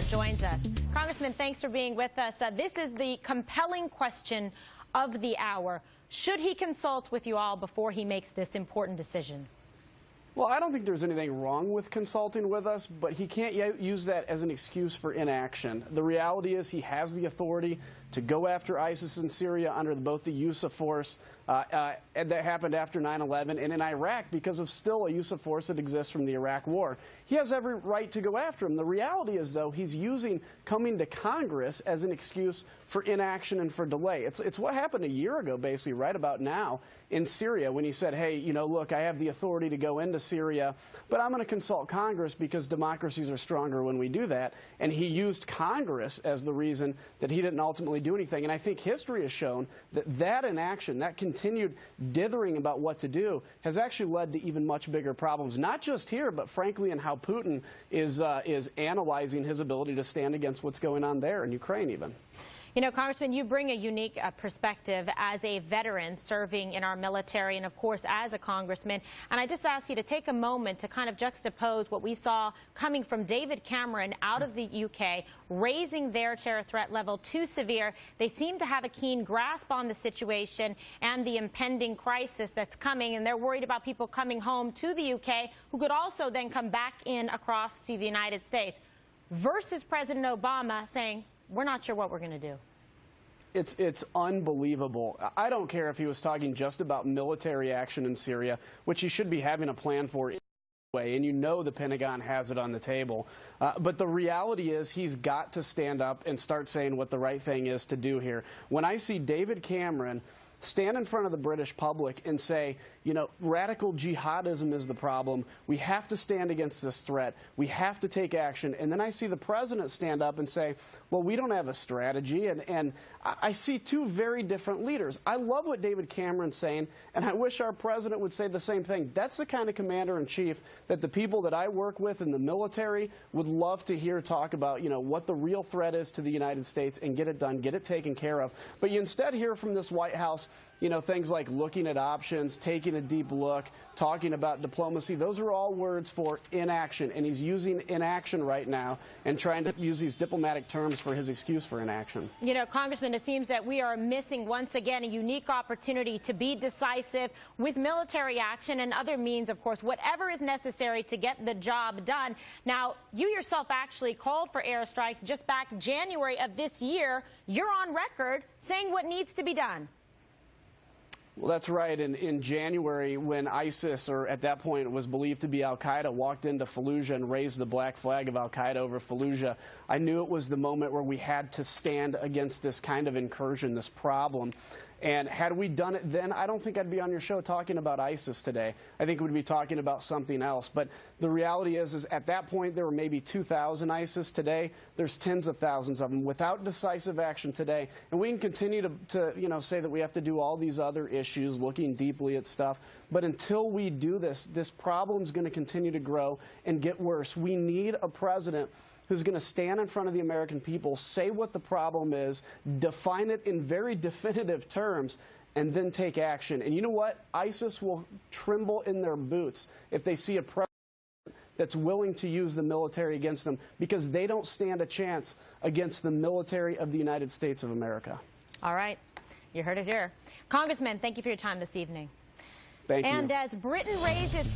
Kinzinger joins us. Congressman, thanks for being with us. This is the compelling question of the hour. Should he consult with you all before he makes this important decision? Well, I don't think there's anything wrong with consulting with us, but he can't use that as an excuse for inaction. The reality is he has the authority to go after ISIS in Syria under both the use of force that happened after 9/11 and in Iraq because of still a use of force that exists from the Iraq War. He has every right to go after him. The reality is, though, he's using coming to Congress as an excuse for inaction and for delay. It's what happened a year ago, basically, right about now in Syria when he said, hey, you know, look, I have the authority to go into Syria, but I'm going to consult Congress because democracies are stronger when we do that. And he used Congress as the reason that he didn't ultimately do anything. And I think history has shown that that inaction, that continued dithering about what to do, has actually led to even much bigger problems, not just here, but frankly in how Putin is analyzing his ability to stand against what's going on there in Ukraine even. You know, Congressman, you bring a unique perspective as a veteran serving in our military and, of course, as a congressman. And I just ask you to take a moment to kind of juxtapose what we saw coming from David Cameron out of the UK, raising their terror threat level too severe. They seem to have a keen grasp on the situation and the impending crisis that's coming, and they're worried about people coming home to the UK who could also then come back in across to the United States, versus President Obama saying, we're not sure what we're going to do. It's unbelievable. I don't care if he was talking just about military action in Syria, which he should be having a plan for anyway, and you know the Pentagon has it on the table. But the reality is he's got to stand up and start saying what the right thing is to do here. When I see David Cameron stand in front of the British public and say, you know, radical jihadism is the problem. We have to stand against this threat. We have to take action. And then I see the president stand up and say, well, we don't have a strategy. And I see two very different leaders. I love what David Cameron's saying, and I wish our president would say the same thing. That's the kind of commander-in-chief that the people that I work with in the military would love to hear talk about, you know, what the real threat is to the United States and get it done, get it taken care of. But you instead hear from this White House, you know, things like looking at options, taking a deep look, talking about diplomacy. Those are all words for inaction, and he's using inaction right now and trying to use these diplomatic terms for his excuse for inaction. You know, Congressman, it seems that we are missing once again a unique opportunity to be decisive with military action and other means, of course, whatever is necessary to get the job done. Now, you yourself actually called for airstrikes just back January of this year. You're on record saying what needs to be done. Well, that's right. In January, when ISIS, or at that point it was believed to be al-Qaeda, walked into Fallujah and raised the black flag of al-Qaeda over Fallujah, I knew it was the moment where we had to stand against this kind of incursion, this problem. And had we done it then, I don't think I'd be on your show talking about ISIS today. I think we'd be talking about something else. But the reality is at that point, there were maybe 2,000 ISIS. Today, there's tens of thousands of them without decisive action today. And we can continue to you know, say that we have to do all these other issues, looking deeply at stuff. But until we do this, this problem's going to continue to grow and get worse. We need a president who's going to stand in front of the American people, say what the problem is, define it in very definitive terms, and then take action. And you know what? ISIS will tremble in their boots if they see a president that's willing to use the military against them, because they don't stand a chance against the military of the United States of America. All right. You heard it here. Congressman, thank you for your time this evening. Thank you. And as Britain raised its